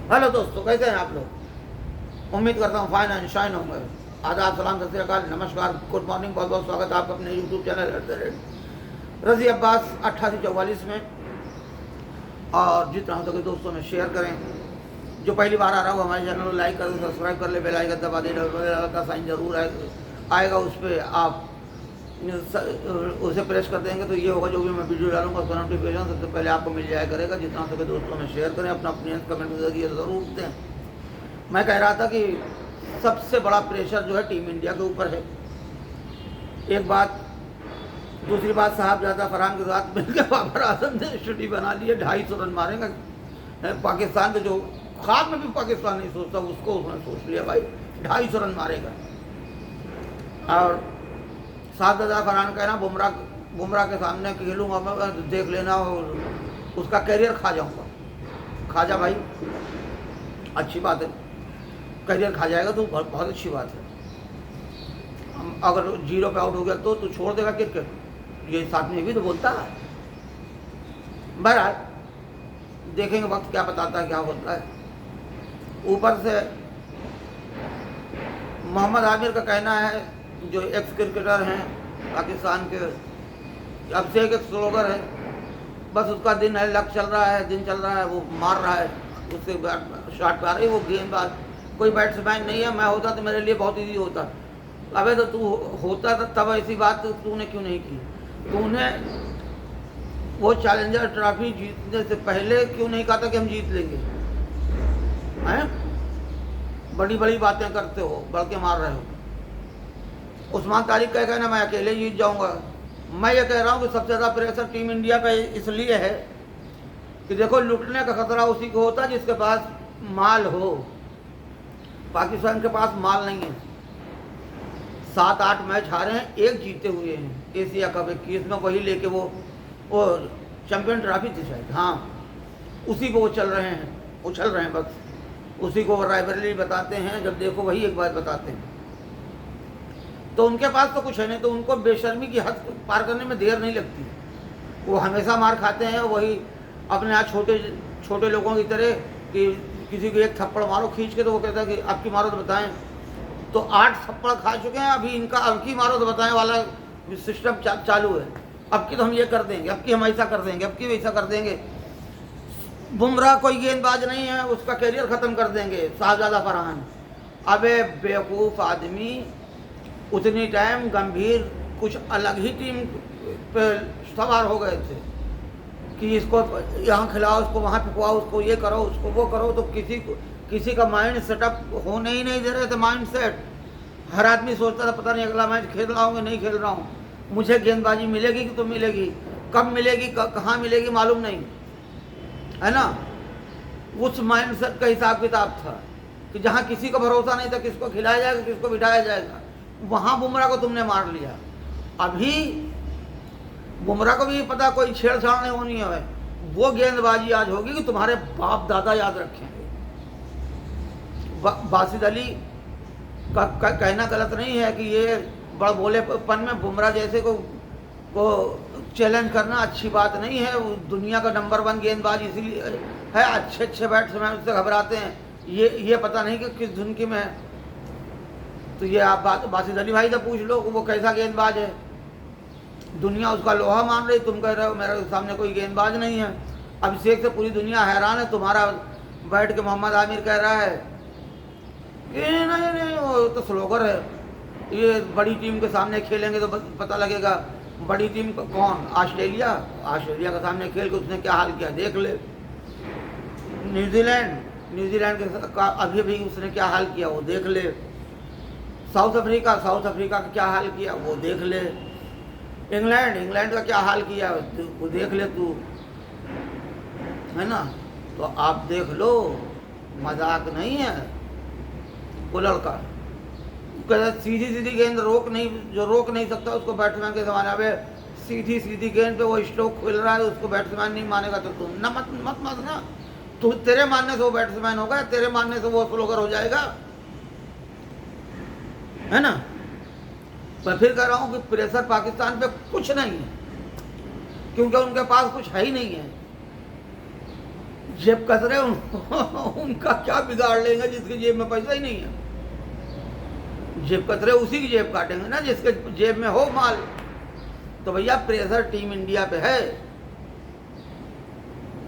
Hello दोस्तों, कैसे हैं आप लोग? उम्मीद करता हूँ फाइन एंड शाइन होंगे। आदाब, सलाम, सत श्री अकाल, नमस्कार, गुड मॉर्निंग। बहुत बहुत स्वागत है आपका अपने यूट्यूब चैनल रज़ी अब्बास 8844 में। और जितना हो सके दोस्तों में शेयर करें। जो पहली बार आ रहा हो हमारे चैनल को लाइक कर, सब्सक्राइब कर ले, बेल आइकन दबा दे, का साइन जरूर आएगा, उस पर आप उसे प्रेस कर देंगे तो ये होगा जो भी मैं वीडियो डालूंगा उसका नोटिफिकेशन सबसे पहले आपको मिल जाया करेगा। जितना हो सके दोस्तों में शेयर करें, अपना ओपिनियन कमेंट में ज़रूर दें। मैं कह रहा था कि सबसे बड़ा प्रेशर जो है टीम इंडिया के ऊपर है, एक बात। दूसरी बात, साहबजादा फरहान के साथ मिलकर बाबर आजम ने स्टडी बना ली है, 250 रन मारेगा। पाकिस्तान के जो ख्वाब में भी पाकिस्तान नहीं सोचता, उसको उसने सोच लिया भाई 250 रन मारेगा। और साहबजादा फरहान कहना बुमराह के सामने खेलूँगा मैं, देख लेना, और उसका करियर खा जाऊँगा। खा जा भाई, अच्छी बात है, करियर खा जाएगा तो बहुत अच्छी बात है। अगर 0 पे आउट हो गया तो तू छोड़ देगा क्रिकेट, ये साथ में भी तो बोलता है। बहरहाल देखेंगे, वक्त क्या बताता है, क्या होता है। ऊपर से मोहम्मद आमिर का कहना है, जो एक्स क्रिकेटर हैं पाकिस्तान के, अब से एक स्लोगर है, बस उसका दिन है, लक चल रहा है, दिन चल रहा है, वो मार रहा है, उससे शॉट पे आ रही है, वो गेंदबाज कोई बैट्समैन नहीं है। मैं होता तो मेरे लिए बहुत ईजी होता। अबे तो तू होता था तब ऐसी बात तूने क्यों नहीं की? तूने वो चैलेंजर ट्रॉफी जीतने से पहले क्यों नहीं कहा था कि हम जीत लेंगे? हैं? बड़ी बड़ी बातें करते हो, बढ़ के मार रहे हो। उस्मान तारिक कह कहना मैं अकेले जीत जाऊंगा। मैं ये कह रहा हूँ कि सबसे ज़्यादा प्रेशर टीम इंडिया पे इसलिए है कि देखो, लुटने का खतरा उसी को होता है जिसके पास माल हो। पाकिस्तान के पास माल नहीं है। 7-8 मैच हारे हैं, एक जीते हुए हैं, एशिया कप 21 में, वही लेके वो चैंपियन ट्रॉफी थी शायद, हाँ, उसी को वो चल रहे हैं, उछल रहे हैं, बस उसी को राइवलरी बताते हैं। जब देखो वही एक बात बताते हैं। तो उनके पास तो कुछ है नहीं, तो उनको बेशर्मी की हद पार करने में देर नहीं लगती। वो हमेशा मार खाते हैं, वही अपने यहाँ छोटे लोगों की तरह कि किसी को एक थप्पड़ मारो खींच के, तो वो कहता है कि आपकी मारो तो बताएं। तो 8 थप्पड़ खा चुके हैं, अभी इनका अब की मारो तो बताएं वाला सिस्टम चालू है। अब की तो हम ये कर देंगे, अब की हम ऐसा कर देंगे, अब की वैसा कर देंगे। बुमराह कोई गेंदबाज नहीं है, उसका करियर ख़त्म कर देंगे साहबजादा फरहान। अबे बेवकूफ़ आदमी, उतनी टाइम गंभीर कुछ अलग ही टीम पे सवार हो गए थे कि इसको यहाँ खिलाओ, इसको वहाँ पिकवाओ, उसको ये करो, उसको वो करो। तो किसी का माइंड सेटअप होने ही नहीं दे रहे थे। माइंड सेट हर आदमी सोचता था पता नहीं अगला मैच खेल रहा हूँ कि नहीं खेल रहा हूँ, मुझे गेंदबाजी मिलेगी कि तो मिलेगी, कब मिलेगी, कहाँ मिलेगी मालूम नहीं, है ना। उस माइंड सेट का हिसाब किताब था कि जहाँ किसी को भरोसा नहीं था किसको खिलाया जाएगा, किसको बिठाया जाएगा, वहाँ बुमराह को तुमने मार लिया। अभी बुमराह को भी पता कोई छेड़छाड़ नहीं होनी है, वो गेंदबाजी आज होगी कि तुम्हारे बाप दादा याद रखेंगे। बासित अली का कहना गलत नहीं है कि ये बड़ा बोलेपन में बुमराह जैसे को चैलेंज करना अच्छी बात नहीं है। दुनिया का नंबर 1 गेंदबाज इसीलिए है, अच्छे बैट्समैन उससे घबराते हैं। ये पता नहीं कि किस धुन की में है। तो ये आप बासित अली भाई से पूछ लो कि वो कैसा गेंदबाज है। दुनिया उसका लोहा मान रही, तुम कह रहे हो मेरे सामने कोई गेंदबाज नहीं है। अभिषेक से पूरी दुनिया हैरान है, तुम्हारा बैठ के मोहम्मद आमिर कह रहा है कि नहीं वो तो स्लोगर है, ये बड़ी टीम के सामने खेलेंगे तो पता लगेगा। बड़ी टीम कौन? ऑस्ट्रेलिया के सामने खेल के उसने क्या हाल किया देख ले। न्यूजीलैंड का अभी भी उसने क्या हाल किया वो देख ले। साउथ अफ्रीका का क्या हाल किया वो देख ले। इंग्लैंड का क्या हाल किया वो देख ले तू, है ना। तो आप देख लो, मजाक नहीं है। वो लड़का सीधी गेंद रोक नहीं सकता उसको बैट्समैन के ज़माने में। सीधी गेंद पे वो स्ट्रोक खुल रहा है, उसको बैट्समैन नहीं मानेगा तो तुम ना मत मानना। तो तेरे मानने से वो बैट्समैन होगा, तेरे मानने से वो स्लोगर हो जाएगा, है ना। मैं फिर कह रहा हूँ कि प्रेशर पाकिस्तान पे कुछ नहीं है, क्योंकि उनके पास कुछ है ही नहीं है। जेब कसरे उनका क्या बिगाड़ लेंगे जिसकी जेब में पैसा ही नहीं है। जेब कतरे उसी की जेब काटेंगे ना जिसके जेब में हो माल। तो भैया प्रेशर टीम इंडिया पे है।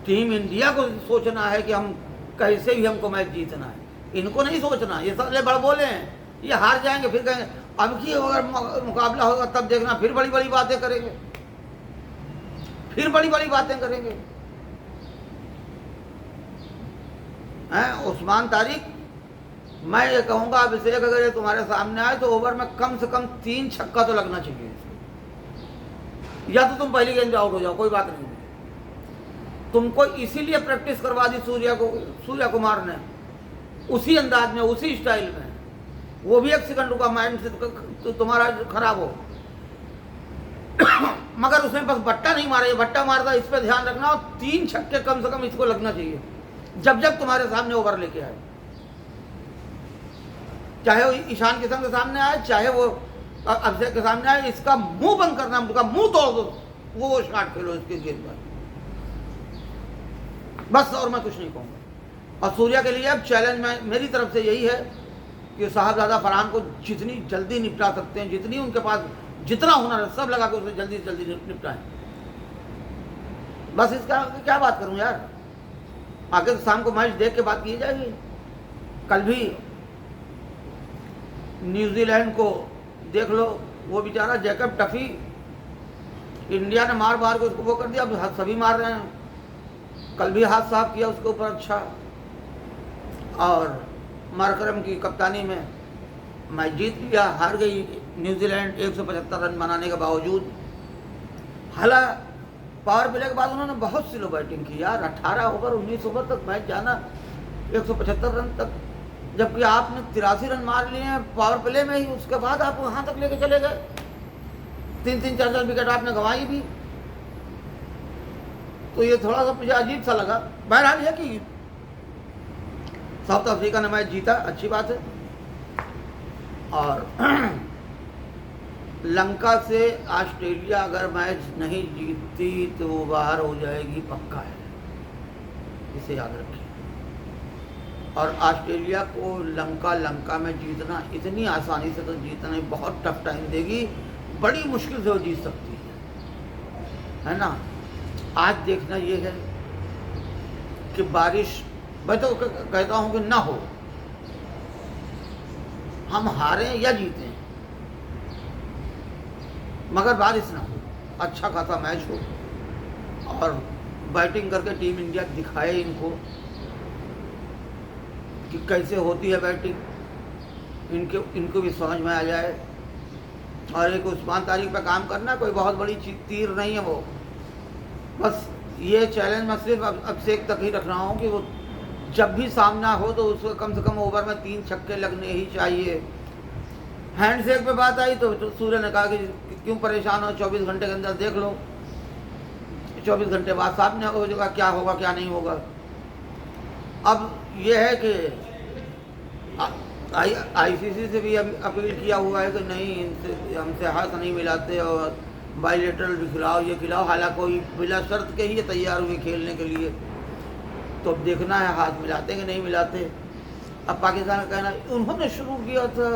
टीम इंडिया को सोचना है कि हम कैसे भी हमको मैच जीतना है, इनको नहीं सोचना। ये सबले बड़ बोले हैं, ये हार जाएंगे फिर कहेंगे अब की अगर मुकाबला होगा तब देखना फिर बड़ी बड़ी बातें करेंगे, फिर बड़ी बड़ी बातें करेंगे। हैं उस्मान तारिक, मैं ये कहूँगा अभिषेक अगर ये तुम्हारे सामने आए तो ओवर में कम से कम 3 छक्का तो लगना चाहिए, या तो तुम पहली गेंद पे आउट हो जाओ, कोई बात नहीं। तुमको इसीलिए प्रैक्टिस करवा दी सूर्या कुमार ने, उसी अंदाज में उसी स्टाइल में, वो भी 1 सेकंड रुका माइंड से तुम्हारा खराब हो। मगर उसने बस बट्टा नहीं मारा, ये बट्टा मारता, इस पर ध्यान रखना। और 3 छक्के कम से कम इसको लगना चाहिए जब जब तुम्हारे सामने ओवर लेके आए, चाहे वो ईशान किशन के सामने आए, चाहे वो अभिषेक के सामने आए। इसका मुंह बंद करना, उसका मुंह तोड़ दो, वो शॉट खेलो इसके गेंद पर, बस। और मैं कुछ नहीं कहूँगा। और सूर्या के लिए अब चैलेंज मेरी तरफ से यही है कि साहबजादा फरहान को जितनी जल्दी निपटा सकते हैं, जितनी उनके पास जितना हुनर है सब लगा के उसे जल्दी से जल्दी निपटाएं। बस इसका क्या बात करूं यार, आगे शाम को मैच देख के बात की जाएगी। कल भी न्यूजीलैंड को देख लो, वो बेचारा जैकब टफी, इंडिया ने मार मार के उसको वो कर दिया, अब सभी मार रहे हैं। कल भी हाथ साफ किया उसके ऊपर अच्छा, और मार्करम की कप्तानी में मैच जीत लिया। हार गई न्यूजीलैंड 175 रन बनाने के बावजूद। हालांकि पावर प्ले के बाद उन्होंने बहुत स्लो बैटिंग की यार, 18 ओवर 19 ओवर तक मैच जाना 175 रन तक, जबकि आपने 83 रन मार लिए हैं पावर प्ले में ही। उसके बाद आप वहाँ तक लेके चले गए, 3-3 4-4 विकेट आपने गंवाई भी। तो ये थोड़ा सा मुझे अजीब सा लगा। बहरहाल है कि साउथ अफ्रीका ने मैच जीता, अच्छी बात है। और लंका से ऑस्ट्रेलिया अगर मैच नहीं जीतती तो वो बाहर हो जाएगी, पक्का है, इसे याद रखिए। और ऑस्ट्रेलिया को लंका में जीतना इतनी आसानी से तो जीतना नहीं, बहुत टफ टाइम देगी, बड़ी मुश्किल से वो जीत सकती है ना। आज देखना ये है कि बारिश, मैं तो कहता हूँ कि ना हो, हम हारें या जीतें, मगर बारिश ना हो, अच्छा खासा मैच हो, और बैटिंग करके टीम इंडिया दिखाए इनको कि कैसे होती है बैटिंग, इनको भी समझ में आ जाए। और एक उस्मान तारिक पे काम करना कोई बहुत बड़ी तीर नहीं है वो, बस ये चैलेंज मैं सिर्फ अभिषेक तक ही रख रहा हूँ कि वो जब भी सामना हो तो उसको कम से कम ओवर में 3 छक्के लगने ही चाहिए। हैंडशेक पे बात आई तो सूर्य ने कहा कि क्यों परेशान हो, 24 घंटे के अंदर देख लो, 24 घंटे बाद सामने हो जाएगा क्या होगा क्या नहीं होगा। अब ये है कि आईसीसी से भी अपील किया हुआ है कि नहीं, इनसे हमसे हाथ नहीं मिलाते और बायलेटरल भी खिलाओ, ये खिलाओ। हालांकि कोई बिला शर्त के ही तैयार हुए खेलने के लिए, तो अब देखना है हाथ मिलाते कि नहीं मिलाते। अब पाकिस्तान का कहना उन्होंने शुरू किया था,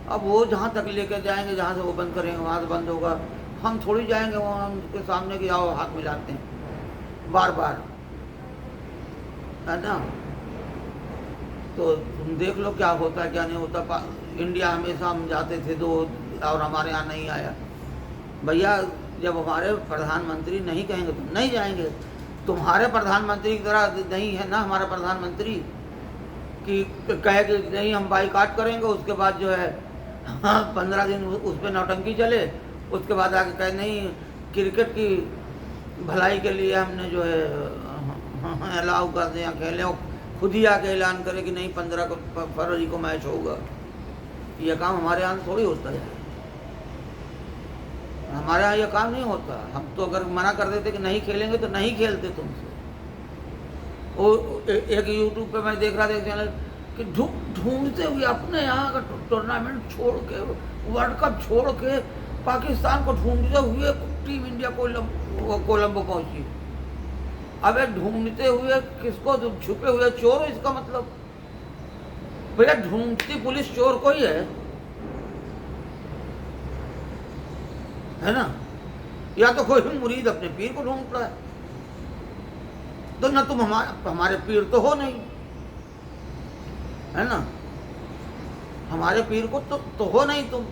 अब वो जहाँ तक लेकर जाएंगे, जहाँ से वो बंद करेंगे वहाँ से बंद होगा, हम थोड़ी जाएंगे वहाँ उनके सामने कि आओ हाथ मिलाते हैं बार बार, है ना। तो तुम देख लो क्या होता है क्या नहीं होता। इंडिया हमेशा हम जाते थे तो और हमारे यहाँ नहीं आया। भैया जब हमारे प्रधानमंत्री नहीं कहेंगे तो नहीं जाएंगे। तुम्हारे प्रधानमंत्री की तरह नहीं है ना हमारा प्रधानमंत्री कि कहे कि नहीं हम बाईकाट करेंगे, उसके बाद जो है 15 दिन उस पर नौटंकी चले, उसके बाद आके कहे नहीं क्रिकेट की भलाई के लिए हमने जो है अलाउ कर दें, खेलें, खुद ही आके ऐलान करे कि नहीं 15 फरवरी को मैच होगा। यह काम हमारे यहाँ थोड़ी होता है, हमारे यहाँ यह काम नहीं होता। हम तो अगर मना कर देते कि नहीं खेलेंगे तो नहीं खेलते तुमसे। वो एक यूट्यूब पे मैं देख रहा था चैनल कि ढूंढते हुए अपने यहाँ का टूर्नामेंट छोड़ के, वर्ल्ड कप छोड़ के पाकिस्तान को ढूंढते हुए टीम इंडिया कोलंबो पहुंची। अबे ढूंढते हुए किसको? छुपे हुए चोर हो, इसका मतलब भैया ढूंढती पुलिस चोर को ही है ना? या तो कोई मुरीद अपने पीर को ढूंढता है, तो ना तुम हमारे पीर तो हो नहीं, है ना? हमारे पीर को तो हो नहीं, तुम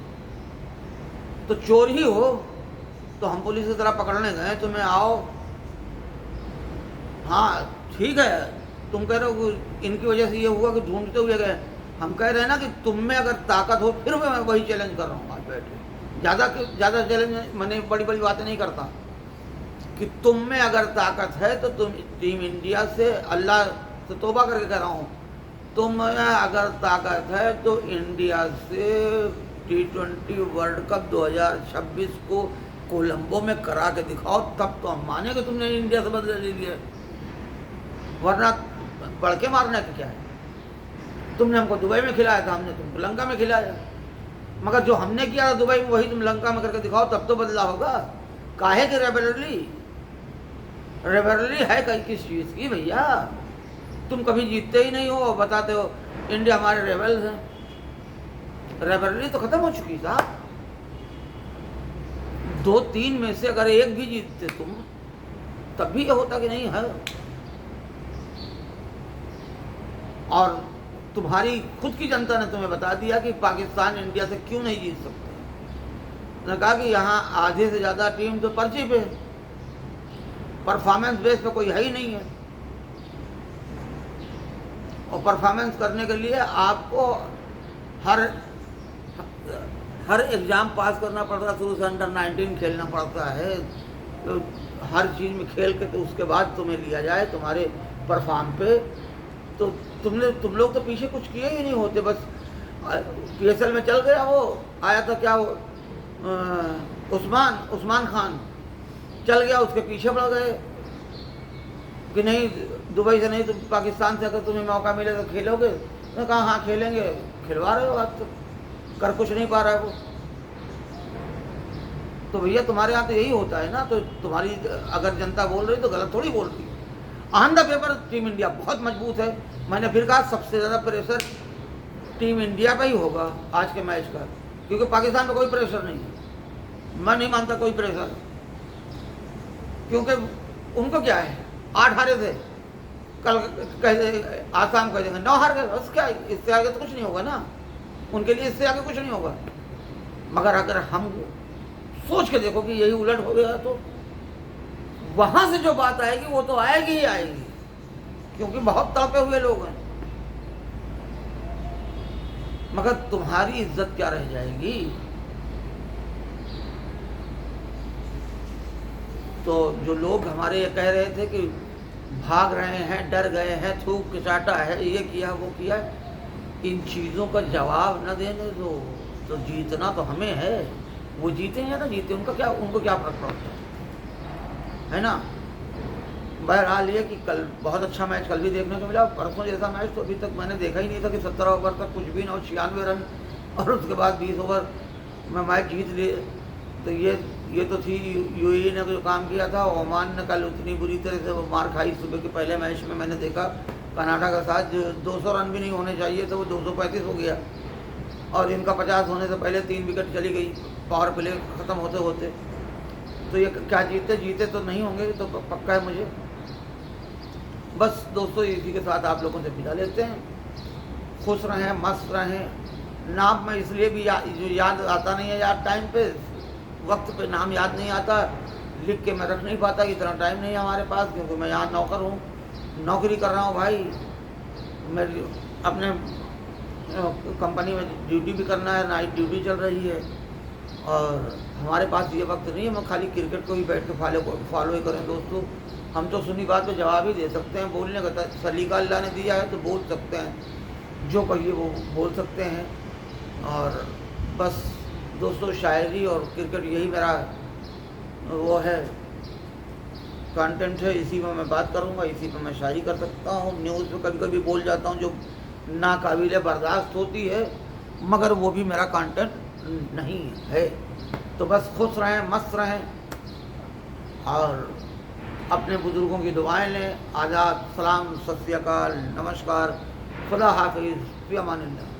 तो चोर ही हो। तो हम पुलिस की तरह पकड़ने गए तुम्हें, आओ। हाँ ठीक है, तुम कह रहे हो इनकी वजह से ये हुआ कि ढूंढते हुए गए। हम कह रहे हैं ना कि तुम में अगर ताकत हो, फिर मैं वही चैलेंज कर रहा हूँ आज बैठे। ज़्यादा चैलेंज मैंने बड़ी बड़ी बातें नहीं करता, कि तुम में अगर ताकत है तो तुम टीम इंडिया से, अल्लाह से तौबा करके कह रहा हूँ, तुम में अगर ताकत है तो इंडिया से T20 वर्ल्ड कप 2026 को कोलंबो में करा के दिखाओ, तब तो हम माने कि तुमने इंडिया से बदले ले लिया, वरना बढ़ के मारने का क्या है? तुमने हमको दुबई में खिलाया था, हमने तुमको लंका में खिलाया, मगर जो हमने किया था दुबई में वही तुम लंका में करके दिखाओ, तब तो बदला होगा। काहे की रेबरली है कहीं किस चीज़ की भैया? तुम कभी जीतते ही नहीं हो और बताते हो इंडिया हमारे रेबल्स हैं। रेबरली तो खत्म हो चुकी साहब। 2-3 में से अगर एक भी जीतते तुम, तब भी ये होता कि नहीं है। और तुम्हारी खुद की जनता ने तुम्हें बता दिया कि पाकिस्तान इंडिया से क्यों नहीं जीत सकते। उन्होंने कहा कि यहाँ आधे से ज़्यादा टीम तो पर्चे पे, परफॉर्मेंस बेस पे कोई है ही नहीं है, और परफॉर्मेंस करने के लिए आपको हर एग्ज़ाम पास करना पड़ता है, शुरू से अंडर 19 खेलना पड़ता है, तो हर चीज़ में खेल के तो उसके बाद तुम्हें लिया जाए तुम्हारे परफॉर्म पे। तो तुम लोग तो पीछे कुछ किए ही नहीं होते, बस PSL में चल गया, वो आया था क्या, वो उस्मान खान चल गया, उसके पीछे पड़ गए कि नहीं दुबई से नहीं, तो पाकिस्तान से अगर तुम्हें मौका मिले तो खेलोगे। तो कहा हाँ खेलेंगे, खिलवा रहे हो आज तो, कर कुछ नहीं पा रहा है वो। तो भैया तुम्हारे यहाँ तो यही होता है ना, तो तुम्हारी अगर जनता बोल रही तो गलत थोड़ी बोल रही है। On the paper team India बहुत मजबूत है। मैंने फिर कहा सबसे ज़्यादा प्रेशर टीम इंडिया का ही होगा आज के मैच का, क्योंकि पाकिस्तान में कोई प्रेशर नहीं है। मैं नहीं मानता कोई प्रेशर, क्योंकि उनको क्या है, 8 हारे थे, कल कह आसाम कह देंगे 9 हार गए, बस क्या, इससे आगे तो कुछ नहीं होगा ना उनके लिए, इससे आगे कुछ नहीं होगा। मगर अगर हम सोच के देखो कि यही उलट हो गया, तो वहां से जो बात आएगी वो तो आएगी ही आएगी, क्योंकि बहुत तड़पे हुए लोग हैं। मगर तुम्हारी इज्जत क्या रह जाएगी? तो जो लोग हमारे ये कह रहे थे कि भाग रहे हैं, डर गए हैं, थूक चाटा है, ये किया वो किया, इन चीज़ों का जवाब न देने दो, तो जीतना तो हमें है। वो जीते या ना जीते उनको क्या फर्क पड़ता है ना। बहरहाल ये कि कल बहुत अच्छा मैच कल भी देखने को मिला। परसों जैसा मैच तो अभी तक मैंने देखा ही नहीं था कि 17 ओवर तक कुछ भी ना हो, 96 रन, और उसके बाद 20 ओवर में मैच जीत लिए। तो ये तो थी UAE ने जो काम किया था। ओमान ने कल उतनी बुरी तरह से वो मार खाई सुबह के पहले मैच में। मैंने देखा कनाडा का साथ 200 रन भी नहीं होने चाहिए थे, वो 235 हो गया, और इनका 50 होने से पहले 3 विकेट चली गई पावर प्ले ख़त्म होते होते। तो ये क्या जीते तो नहीं होंगे, तो पक्का है मुझे। बस दोस्तों इसी के साथ आप लोगों से विदा लेते हैं। खुश रहें, मस्त रहें। नाम में इसलिए भी याद आता नहीं है यार, टाइम पे वक्त पे नाम याद नहीं आता, लिख के मैं रख नहीं पाता, इतना टाइम नहीं है हमारे पास, क्योंकि मैं यहाँ नौकर हूँ, नौकरी कर रहा हूँ भाई। मेरी अपने कंपनी में ड्यूटी भी करना है, नाइट ड्यूटी चल रही है, और हमारे पास ये वक्त नहीं है मैं खाली क्रिकेट को ही बैठ के फॉलो ही करें। दोस्तों हम तो सुनी बात पे जवाब ही दे सकते हैं, बोलने का सलीका अल्लाह ने दिया है तो बोल सकते हैं, जो कहिए वो बोल सकते हैं। और बस दोस्तों शायरी और क्रिकेट यही मेरा वो है कंटेंट है, इसी में मैं बात करूँगा, इसी पे मैं शायरी कर सकता हूँ। न्यूज़ पे कभी कभी बोल जाता हूँ जो नाकाबिल बर्दाश्त होती है, मगर वो भी मेरा कंटेंट नहीं है। तो बस खुश रहें, मस्त रहें, और अपने बुज़ुर्गों की दुआएं लें। आदाब, सलाम, सत श्री अकाल, नमस्कार, खुदा हाफिज़, फ़ी अमानिल्लाह।